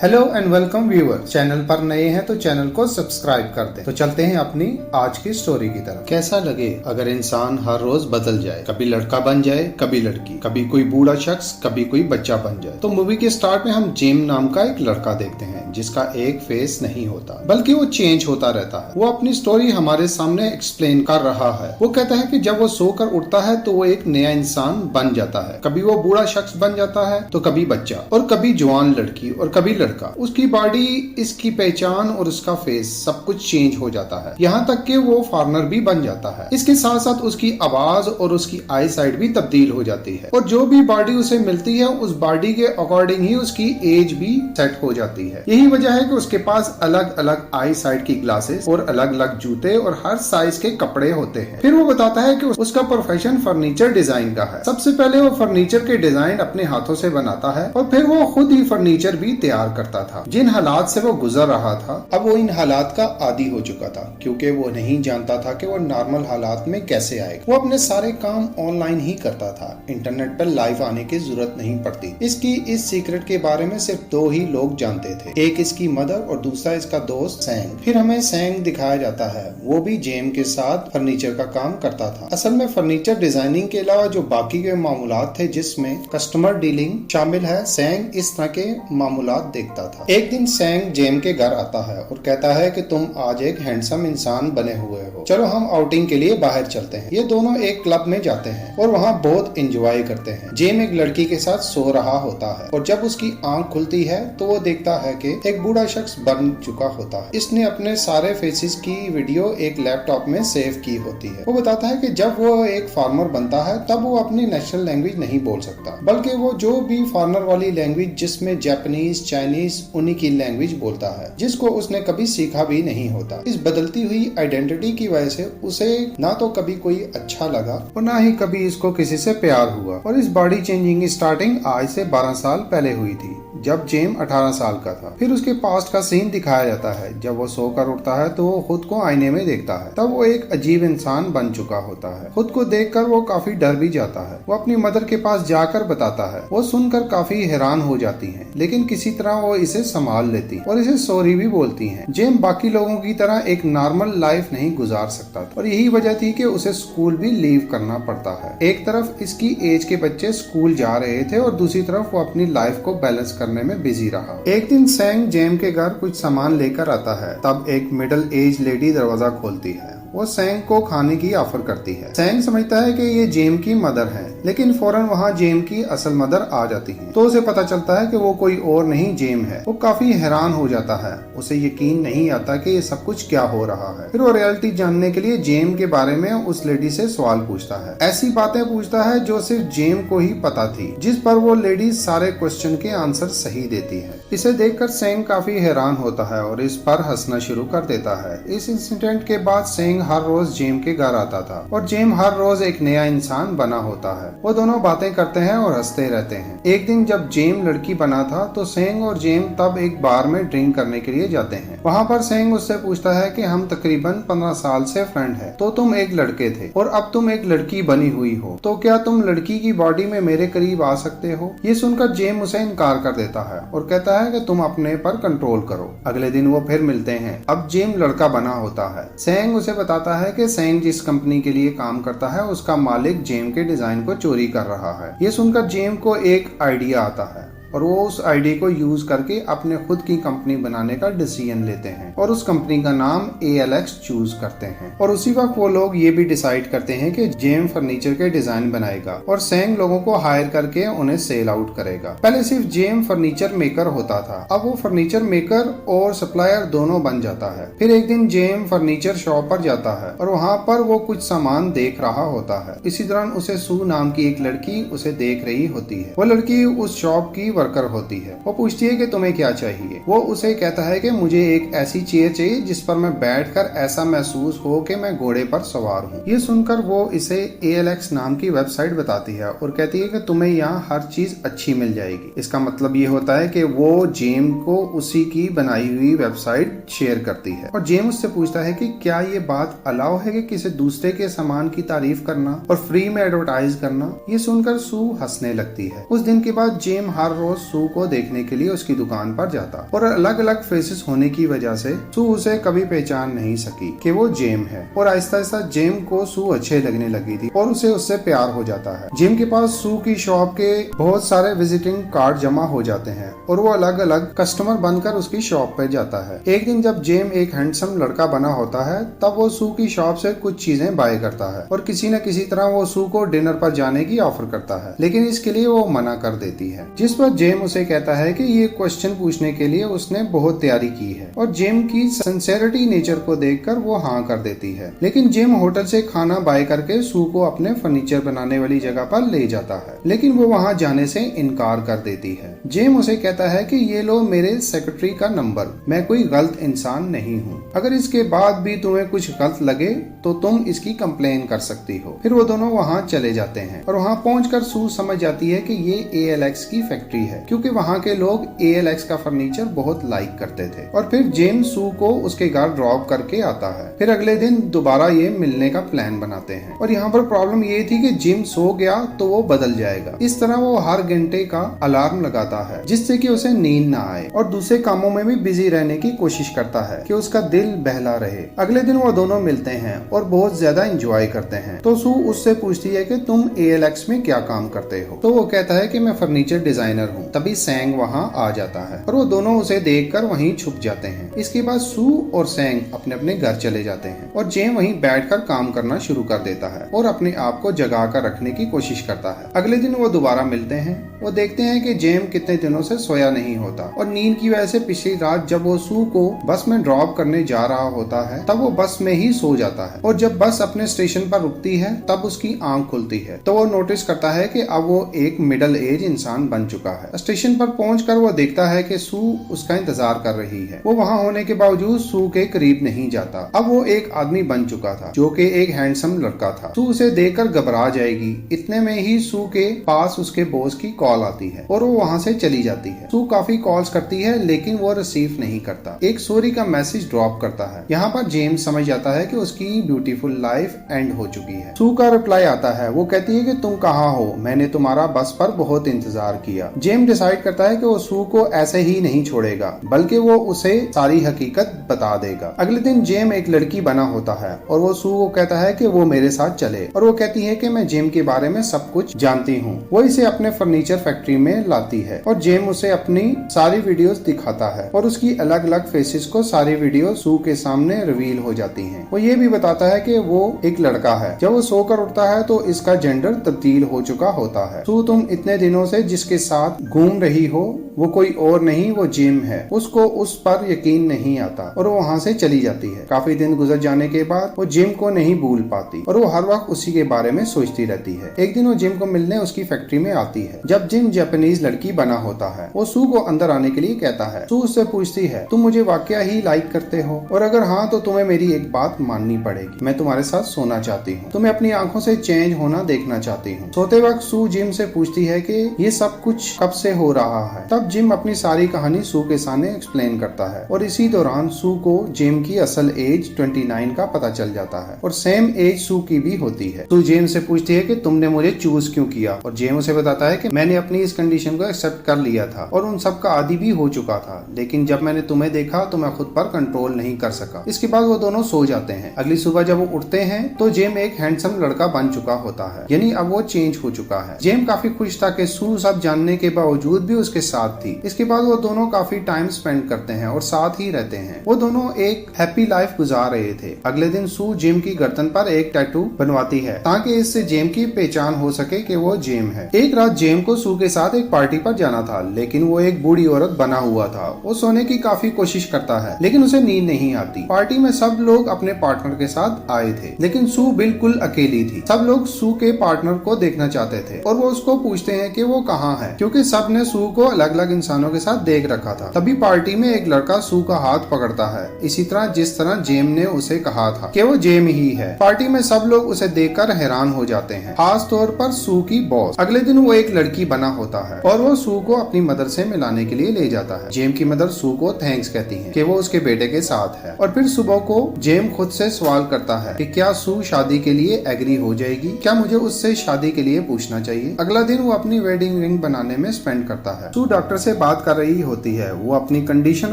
Hello and welcome viewer. Channel पर नए हैं तो चैनल को सब्सक्राइब कर दें। तो चलते हैं अपनी आज की स्टोरी की तरफ। कैसा लगे अगर इंसान हर रोज बदल जाए, कभी लड़का बन जाए, कभी लड़की, कभी कोई बूढ़ा शख्स, कभी कोई बच्चा बन जाए। तो मूवी के स्टार्ट में हम जेम नाम का एक लड़का देखते हैं जिसका एक फेस नहीं होता बल्कि वो चेंज होता रहता है। वो अपनी स्टोरी हमारे सामने एक्सप्लेन कर रहा है। वो कहता है कि जब वो सोकर उठता है तो वो एक नया इंसान बन जाता है। कभी वो बूढ़ा शख्स बन जाता है तो कभी बच्चा, और कभी जवान लड़की और कभी लड़का। उसकी बॉडी, इसकी पहचान और उसका फेस सब कुछ चेंज हो जाता है, यहाँ तक कि वो फॉरेनर भी बन जाता है। इसके साथ साथ उसकी आवाज और उसकी आई साइट भी तब्दील हो जाती है, और जो भी बॉडी उसे मिलती है उस बॉडी के अकॉर्डिंग ही उसकी एज भी सेट हो जाती है। यही वजह है कि उसके पास अलग अलग आई साइट की ग्लासेस और अलग अलग जूते और हर साइज के कपड़े होते हैं। फिर वो बताता है कि उसका प्रोफेशन फर्नीचर डिजाइन का है। सबसे पहले वो फर्नीचर के डिजाइन अपने हाथों से बनाता है और फिर वो खुद ही फर्नीचर भी तैयार करता था। जिन हालात से वो गुजर रहा था, अब वो इन हालात का आदी हो चुका था, क्योंकि वो नहीं जानता था कि वो नॉर्मल हालात में कैसे आएगा। वो अपने सारे काम ऑनलाइन ही करता था, इंटरनेट पर लाइव आने की जरूरत नहीं पड़ती। इसकी इस सीक्रेट के बारे में सिर्फ दो ही लोग जानते थे, एक इसकी मदर और दूसरा इसका दोस्त सैंग। फिर हमें सैंग दिखाया जाता है, वो भी जेम के साथ फर्नीचर का काम करता था। असल में फर्नीचर डिजाइनिंग के अलावा जो बाकी के मामूलात थे जिसमें कस्टमर डीलिंग शामिल है, सैंग इस तरह के मामूलात देखता था। एक दिन सैंग जेम के घर आता है और कहता है कि तुम आज एक हैंडसम इंसान बने हुए हो, चलो हम आउटिंग के लिए बाहर चलते हैं। ये दोनों एक क्लब में जाते हैं और वहाँ बहुत एंजॉय करते हैं। जेम एक लड़की के साथ सो रहा होता है और जब उसकी आंख खुलती है तो वो देखता है कि एक बूढ़ा शख्स बन चुका होता है। इसने अपने सारे फेसेस की वीडियो एक लैपटॉप में सेव की होती है। वो बताता है कि जब वो एक फार्मर बनता है तब वो अपनी नेशनल लैंग्वेज नहीं बोल सकता, बल्कि वो जो भी फॉरेनर वाली लैंग्वेज जिसमें जापानीज, चाइनीज, उन्हीं की लैंग्वेज बोलता है, जिसको उसने कभी सीखा भी नहीं होता। इस बदलती हुई आइडेंटिटी की वजह से उसे ना तो कभी कोई अच्छा लगा और ना ही कभी इसको किसी से प्यार हुआ। और इस बॉडी चेंजिंग की स्टार्टिंग आज से 12 साल पहले हुई थी, जब जेम 18 साल का था। फिर उसके पास्ट का सीन दिखाया जाता है। जब वो सोकर उठता है तो वो खुद को आईने में देखता है, तब वो एक अजीब इंसान बन चुका होता है। खुद को देखकर वो काफी डर भी जाता है। वो अपनी मदर के पास जाकर बताता है। वो सुनकर काफी हैरान हो जाती है, लेकिन किसी तरह वो इसे संभाल लेती और इसे सॉरी भी बोलती है। जेम बाकी लोगों की तरह एक नॉर्मल लाइफ नहीं गुजार सकता था और यही वजह थी कि उसे स्कूल भी लीव करना पड़ता है। एक तरफ इसकी एज के बच्चे स्कूल जा रहे थे और दूसरी तरफ वो अपनी लाइफ को बैलेंस करने में बिजी रहा। एक दिन सैंग जेम के घर कुछ सामान लेकर आता है, तब एक मिडिल एज लेडी दरवाजा खोलती है। वो सैंग को खाने की ऑफर करती है। सैंग समझता है कि ये जेम की मदर है, लेकिन फौरन वहाँ जेम की असल मदर आ जाती है, तो उसे पता चलता है कि वो कोई और नहीं जेम है। वो काफी हैरान हो जाता है, उसे यकीन नहीं आता कि ये सब कुछ क्या हो रहा है। फिर वो रियलिटी जानने के लिए जेम के बारे में उस लेडी से सवाल पूछता है। ऐसी बातें पूछता है जो सिर्फ जेम को ही पता थी, जिस पर वो लेडी सारे क्वेश्चन के आंसर सही देती है। इसे देखकर सैंग काफी हैरान होता है और इस पर हंसना शुरू कर देता है। इस इंसिडेंट के बाद सैंग हर रोज जेम के घर आता था और जेम हर रोज एक नया इंसान बना होता है। वो दोनों बातें करते हैं और हंसते रहते हैं। एक दिन जब जेम लड़की बना था तो सैंग और जेम तब एक बार में ड्रिंक करने के लिए जाते हैं। वहाँ पर सैंग उससे पूछता है कि हम तकरीबन 15 साल से फ्रेंड है, तो तुम एक लड़के थे और अब तुम एक लड़की बनी हुई हो, तो क्या तुम लड़की की बॉडी में मेरे करीब आ सकते हो? ये सुनकर जेम उसे इनकार कर देता है और कहता है कि तुम अपने पर कंट्रोल करो। अगले दिन वो फिर मिलते हैं। अब जेम लड़का बना होता है। सैंग उसे बताता है कि सैंग जिस कंपनी के लिए काम करता है उसका मालिक जेम के डिजाइन को चोरी कर रहा है। ये सुनकर जेम को एक आइडिया आता है और वो उस आइडिया को यूज करके अपने खुद की कंपनी बनाने का डिसीजन लेते हैं और उस कंपनी का नाम ALX चूज करते हैं। और उसी वक्त वो लोग ये भी डिसाइड करते हैं कि जेम फर्नीचर के डिजाइन बनाएगा और सैंग लोगों को हायर करके उन्हें सेल आउट करेगा। पहले सिर्फ जेम फर्नीचर मेकर होता था, अब वो फर्नीचर मेकर और सप्लायर दोनों बन जाता है। फिर एक दिन जेम फर्नीचर शॉप पर जाता है और वहाँ पर वो कुछ सामान देख रहा होता है। इसी दौरान उसे सू नाम की एक लड़की उसे देख रही होती है। वो लड़की उस शॉप की वर्कर होती है। वो पूछती है कि तुम्हें क्या चाहिए। वो उसे कहता है कि मुझे एक ऐसी चेयर चाहिए जिस पर मैं बैठकर ऐसा महसूस हो कि मैं घोड़े पर सवार हूँ। ये सुनकर वो इसे ALX नाम की वेबसाइट बताती है और कहती है कि तुम्हें यहाँ हर चीज अच्छी मिल जाएगी। इसका मतलब ये होता है कि वो जेम को उसी की बनाई हुई वेबसाइट शेयर करती है और जेम उससे पूछता है कि क्या ये बात अलाउ है कि किसी दूसरे के सामान की तारीफ करना और फ्री में एडवर्टाइज करना। ये सुनकर सू हंसने लगती है। उस दिन के बाद जेम हर रोज रोज सू को देखने के लिए उसकी दुकान पर जाता और अलग अलग फेसेस होने की वजह से सू उसे कभी पहचान नहीं सकी कि वो जेम है। और आहिस्ता आहिस्ता जेम को सू अच्छे लगने लगी थी और उसे उससे प्यार हो जाता है। जेम के पास सू की शॉप के बहुत सारे विजिटिंग कार्ड जमा हो जाते हैं और वो अलग अलग कस्टमर बनकर उसकी शॉप पे जाता है। एक दिन जब जेम एक हैंडसम लड़का बना होता है तब वो सू की शॉप से कुछ चीजें बाय करता है और किसी न किसी तरह वो सू को डिनर पर जाने की ऑफर करता है, लेकिन इसके लिए वो मना कर देती है। जिस पर जेम उसे कहता है कि ये क्वेश्चन पूछने के लिए उसने बहुत तैयारी की है और जेम की सिंसेरिटी नेचर को देखकर वो हाँ कर देती है। लेकिन जेम होटल से खाना बाय करके सू को अपने फर्नीचर बनाने वाली जगह पर ले जाता है, लेकिन वो वहाँ जाने से इनकार कर देती है। जेम उसे कहता है कि ये लो मेरे सेक्रेटरी का नंबर, मैं कोई गलत इंसान नहीं हूँ, अगर इसके बाद भी तुम्हें कुछ गलत लगे तो तुम इसकी कंप्लेन कर सकती हो। फिर वो दोनों वहाँ चले जाते हैं और वहाँ पहुंचकर सू समझ जाती है कि ये ALX की फैक्ट्री है, क्योंकि वहाँ के लोग ALX का फर्नीचर बहुत लाइक करते थे। और फिर जेम सू को उसके घर ड्रॉप करके आता है। फिर अगले दिन दोबारा ये मिलने का प्लान बनाते हैं और यहाँ पर प्रॉब्लम ये थी कि जिम सो गया तो वो बदल जाएगा। इस तरह वो हर घंटे का अलार्म लगाता है जिससे कि उसे नींद ना आए और दूसरे कामों में भी बिजी रहने की कोशिश करता है कि उसका दिल बहला रहे। अगले दिन वो दोनों मिलते हैं और बहुत ज्यादा एंजॉय करते हैं। तो सू उससे पूछती है कि तुम ALX में क्या काम करते हो? तो वो कहता है कि मैं फर्नीचर डिजाइनर हूँ। तभी सैंग वहाँ आ जाता है और वो दोनों उसे देखकर वहीं छुप जाते हैं। इसके बाद सू और सैंग अपने अपने घर चले जाते हैं और जेम वहीं बैठकर काम करना शुरू कर देता है और अपने आप को जगा कर रखने की कोशिश करता है। अगले दिन वो दोबारा मिलते हैं। वो देखते हैं कि जेम कितने दिनों से सोया नहीं होता और नींद की वजह से पिछली रात जब वो सू को बस में ड्रॉप करने जा रहा होता है तब वो बस में ही सो जाता है और जब बस अपने स्टेशन पर रुकती है तब उसकी आंख खुलती है तो वो नोटिस करता है कि अब वो एक मिडिल एज इंसान बन चुका है। स्टेशन पर पहुंचकर वो देखता है कि सू उसका इंतजार कर रही है। वो वहाँ होने के बावजूद सू के करीब नहीं जाता। अब वो एक आदमी बन चुका था जो कि एक हैंडसम लड़का था। सू उसे देखकर घबरा जाएगी। इतने में ही सू के पास उसके बॉस की कॉल आती है और वो वहाँ से चली जाती है। सू काफी कॉल्स करती है लेकिन वो रिसीव नहीं करता। एक सॉरी का मैसेज ड्रॉप करता है। यहाँ पर जेम्स समझ जाता है कि उसकी ब्यूटीफुल लाइफ एंड हो चुकी है। सू का रिप्लाई आता है। वो कहती है कि तुम कहाँ हो, मैंने तुम्हारा बस पर बहुत इंतजार किया। जेम डिसाइड करता है कि वो सू को ऐसे ही नहीं छोड़ेगा बल्कि वो उसे सारी हकीकत बता देगा। अगले दिन जेम एक लड़की बना होता है और वो सू को कहता है कि वो मेरे साथ चले और वो कहती है कि मैं जेम के बारे में सब कुछ जानती हूँ। वो इसे अपने फर्नीचर फैक्ट्री में लाती है और जेम उसे अपनी सारी वीडियोस दिखाता है और उसकी अलग अलग फेसेस को सारी वीडियो सू के सामने रिवील हो जाती हैं। वो ये भी बताता है कि वो एक लड़का है। जब वो सोकर उठता है तो इसका जेंडर तब्दील हो चुका होता है। सू तुम इतने दिनों से जिसके साथ घूम रही हो वो कोई और नहीं, वो जेम है। उसको उस पर यकीन नहीं आता और वो वहाँ से चली जाती है। काफी दिन गुजर जाने के बाद वो जेम को नहीं भूल पाती और वो हर वक्त उसी के बारे में सोचती रहती है। एक दिन वो जेम को मिलने उसकी फैक्ट्री में आती है। जब जेम जापानीज लड़की बना होता है वो सू को अंदर आने के लिए कहता है। सू उससे पूछती है तुम मुझे वाकया ही लाइक करते हो और अगर हाँ तो तुम्हें मेरी एक बात माननी पड़ेगी। मैं तुम्हारे साथ सोना चाहती हूँ। तुम्हें अपनी आंखों से चेंज होना देखना चाहती हूँ। सोते वक्त सू जिम से पूछती है कि ये सब कुछ कब से हो रहा है। तब जिम अपनी सारी कहानी सू के सामने एक्सप्लेन करता है और इसी दौरान सू को जेम की असल एज 29 का पता चल जाता है और सेम एज सू की भी होती है। सू जेम से पूछती है कि तुमने मुझे चूज क्यों किया और जेम उसे बताता है कि मैंने अपनी इस कंडीशन को एक्सेप्ट कर लिया था और उन सब का आदी भी हो चुका था, लेकिन जब मैंने तुम्हें देखा तो मैं खुद पर कंट्रोल नहीं कर सका। इसके बाद वो दोनों सो जाते हैं। अगली सुबह जब वो उठते हैं तो जेम एक हैंडसम लड़का बन चुका होता है, यानी अब वो चेंज हो चुका है। जेम काफी खुश था कि सू सब जानने के बावजूद भी उसके साथ थी। इसके बाद वो दोनों काफी टाइम स्पेंड करते हैं और साथ ही रहते हैं। वो दोनों एक हैप्पी लाइफ गुजार रहे थे। अगले दिन सू जेम की गर्दन पर एक टैटू बनवाती है ताकि इससे जेम की पहचान हो सके कि वो जेम है। एक रात जेम को सू के साथ एक पार्टी पर जाना था, लेकिन वो एक बूढ़ी औरत बना हुआ था। वो सोने की काफी कोशिश करता है लेकिन उसे नींद नहीं आती। पार्टी में सब लोग अपने पार्टनर के साथ आए थे लेकिन सू बिल्कुल अकेली थी। सब लोग सू के पार्टनर को देखना चाहते थे और वो उसको पूछते हैं कि वो कहाँ है, क्योंकि सब ने सू को अलग अलग इंसानों के साथ देख रखा था। तभी पार्टी में एक लड़का सू का हाथ पकड़ता है, इसी तरह जिस तरह जेम ने उसे कहा था कि वो जेम ही है। पार्टी में सब लोग उसे देखकर हैरान हो जाते हैं, खास तौर पर सू की बॉस। अगले दिन वो एक लड़की बना होता है और वो सू को अपनी मदर से मिलाने के लिए ले जाता है। जेम की मदर सू को थैंक्स कहती है कि वो उसके बेटे के साथ है और फिर सुबह को जेम खुद से सवाल करता है कि क्या सू शादी के लिए एग्री हो जाएगी, क्या मुझे उससे शादी के लिए पूछना चाहिए। अगला दिन वो अपनी वेडिंग रिंग बनाने में स्पेंड करता है। सू डॉक्टर से बात कर रही होती है। वो अपनी कंडीशन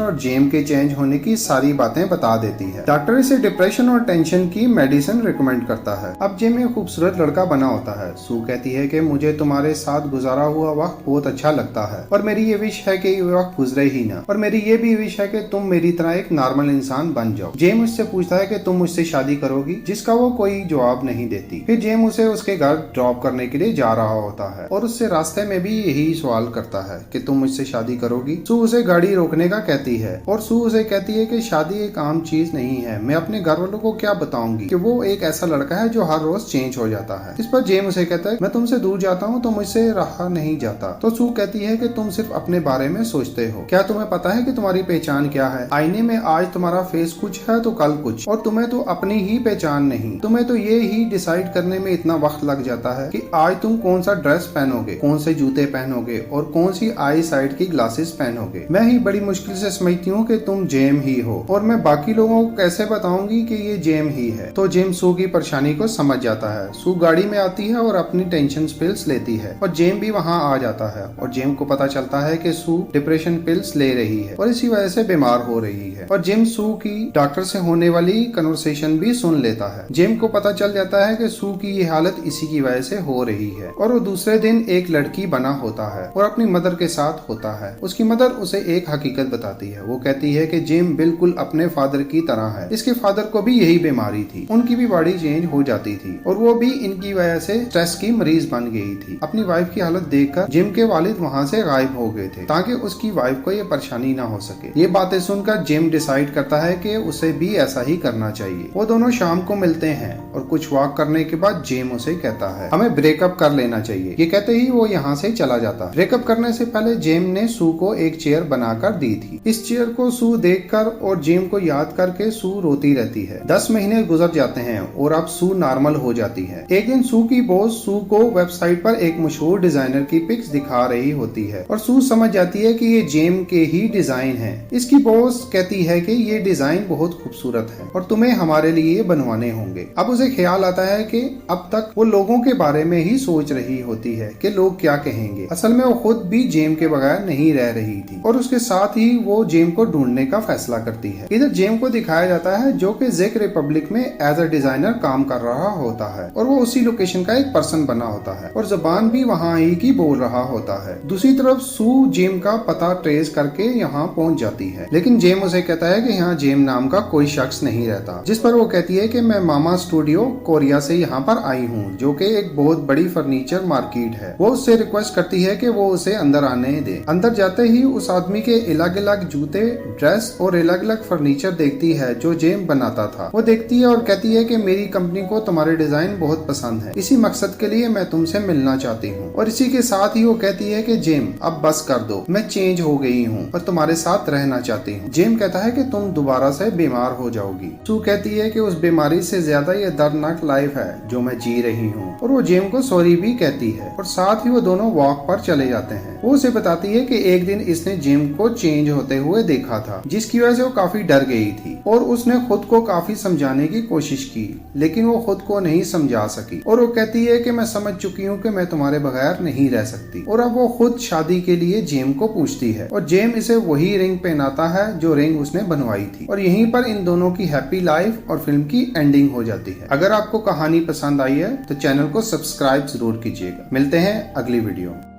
और जेम के चेंज होने की सारी बातें बता देती है। डॉक्टर इसे डिप्रेशन और टेंशन की मेडिसिन रिकमेंड करता है। अब जेम एक खूबसूरत लड़का बना होता है। सू कहती है कि मुझे तुम्हारे साथ गुजारा हुआ वक्त बहुत अच्छा लगता है और मेरी ये विश है कि ये वक्त गुजरे ही ना, और मेरी ये भी विश है कि तुम मेरी तरह एक नॉर्मल इंसान बन जाओ। जेम उससे पूछता है कि तुम मुझसे शादी करोगी, जिसका वो कोई जवाब नहीं देती। फिर जेम उसे उसके घर ड्रॉप करने के लिए जा रहा होता है और उससे रास्ते में भी यही सवाल करता है कि तुम मुझसे शादी करोगी। सू उसे गाड़ी रोकने का कहती है और सू उसे कहती है कि शादी एक आम चीज नहीं है। मैं अपने घर वालों को क्या बताऊंगी कि वो एक ऐसा लड़का है जो हर रोज चेंज हो जाता है। इस पर जेम उसे कहता है मैं तुमसे दूर जाता हूँ तो मुझसे रहा नहीं जाता। तो सू कहती है कि तुम सिर्फ अपने बारे में सोचते हो। क्या तुम्हें पता है कि तुम्हारी पहचान क्या है? आईने में आज तुम्हारा फेस कुछ है तो कल कुछ, और तुम्हें तो अपनी ही पहचान नहीं। तुम्हें तो ये ही डिसाइड करने में इतना वक्त लग जाता है कि आज तुम कौन सा ड्रेस पहनोगे, कौन से जूते पहनोगे और कौन सी आई साइड की ग्लासेस पहनोगे। मैं ही बड़ी मुश्किल से समझती हूँ कि तुम जेम ही हो, और मैं बाकी लोगों को कैसे बताऊंगी कि ये जेम ही है। तो जेम सू की परेशानी को समझ जाता है। सू गाड़ी में आती है और अपनी टेंशन पिल्स लेती है और जेम भी वहाँ आ जाता है और जेम को पता चलता है कि सू डिप्रेशन पिल्स ले रही है और इसी वजह से बीमार हो रही है। और जेम सू की डॉक्टर से होने वाली कन्वर्सेशन भी सुन लेता है। जेम को पता चल जाता है कि सू की ये हालत इसी की वजह से हो रही है और वो दूसरे दिन एक लड़की बना होता है और अपनी मदर के साथ होता है। उसकी मदर उसे एक हकीकत बताती है। वो कहती है कि जेम बिल्कुल अपने फादर की तरह है। इसके फादर को भी यही बीमारी थी, उनकी भी बॉडी चेंज हो जाती थी और वो भी इनकी वजह से स्ट्रेस की मरीज बन गई थी। अपनी वाइफ की हालत देखकर जेम के वालिद वहाँ से गायब हो गए थे ताकि उसकी वाइफ को ये परेशानी ना हो सके। ये बातें सुनकर जेम डिसाइड करता है कि उसे भी ऐसा ही करना चाहिए। वो दोनों शाम को मिलते हैं और कुछ वॉक करने के बाद जेम उसे कहता है हमें ब्रेकअप कर लेना चाहिए। ये कहते ही वो यहाँ से चला जाता है। ब्रेकअप करने से पहले जेम ने सू को एक चेयर बनाकर दी थी। इस चेयर को सू देखकर और जेम को याद करके सू रोती रहती है। 10 महीने गुजर जाते हैं और अब सू नॉर्मल हो जाती है। एक दिन सू की बॉस सू को वेबसाइट पर एक मशहूर डिजाइनर की पिक्स दिखा रही होती है और सू समझ जाती है कि ये जेम के ही डिजाइन है। इसकी बॉस कहती है कि ये डिजाइन बहुत खूबसूरत है और तुम्हें हमारे लिए बनवाने होंगे। अब उसे ख्याल आता है कि अब तक वो लोगों के बारे में ही सोच रही होती है कि लोग क्या कहेंगे। असल में वो खुद भी जेम के बगैर नहीं रह रही थी और उसके साथ ही वो जेम को ढूंढने का फैसला करती है। इधर जेम को दिखाया जाता है जो कि ज़ेक रिपब्लिक में एज अ डिजाइनर काम कर रहा होता है और वो उसी लोकेशन का एक पर्सन बना होता है और जबान भी वहाँ ही की बोल रहा होता है। दूसरी तरफ सू जेम का पता ट्रेस करके यहाँ पहुँच जाती है, लेकिन जेम उसे कहता है कि यहाँ जेम नाम का कोई शख्स नहीं रहता। जिस पर वो कहती है कि मैं मामा स्टूडियो कोरिया से यहाँ पर आई हूँ, जो कि एक बहुत बड़ी फर्नीचर मार्केट है। वो उससे रिक्वेस्ट करती है कि वो उसे अंदर आने दे। अंदर जाते ही उस आदमी के अलग अलग जूते, ड्रेस और अलग अलग फर्नीचर देखती है जो जेम बनाता था। वो देखती है और कहती है कि मेरी कंपनी को तुम्हारे डिजाइन बहुत पसंद है, इसी मकसद के लिए मैं तुमसे मिलना चाहती हूँ। और इसी के साथ ही वो कहती है कि जेम अब बस कर दो, मैं चेंज हो गई हूँ और तुम्हारे साथ रहना चाहती हूँ। जेम कहता है कि तुम दोबारा से बीमार हो जाओगी। सू कहती है कि उस बीमारी से ज्यादा ये दर्दनाक लाइफ है जो मैं जी रही हूँ, और वो जेम को सॉरी भी कहती है और साथ ही वो दोनों वॉक पर चले जाते हैं। वो उसे बताती है कि एक दिन इसने जेम को चेंज होते हुए देखा था, जिसकी वजह से वो काफी डर गई थी और उसने खुद को काफी समझाने की कोशिश की, लेकिन वो खुद को नहीं समझा सकी। और वो कहती है कि मैं समझ चुकी हूँ कि मैं तुम्हारे बगैर नहीं रह सकती। और अब वो खुद शादी के लिए जेम को पूछती है और जेम इसे वही रिंग पहनाता है जो रिंग उसने बनवाई थी, और यहीं पर इन दोनों की हैप्पी लाइफ और फिल्म की एंडिंग हो जाती है। अगर आपको कहानी पसंद आई है तो चैनल को सब्सक्राइब जरूर कीजिएगा। मिलते हैं अगली वीडियो में।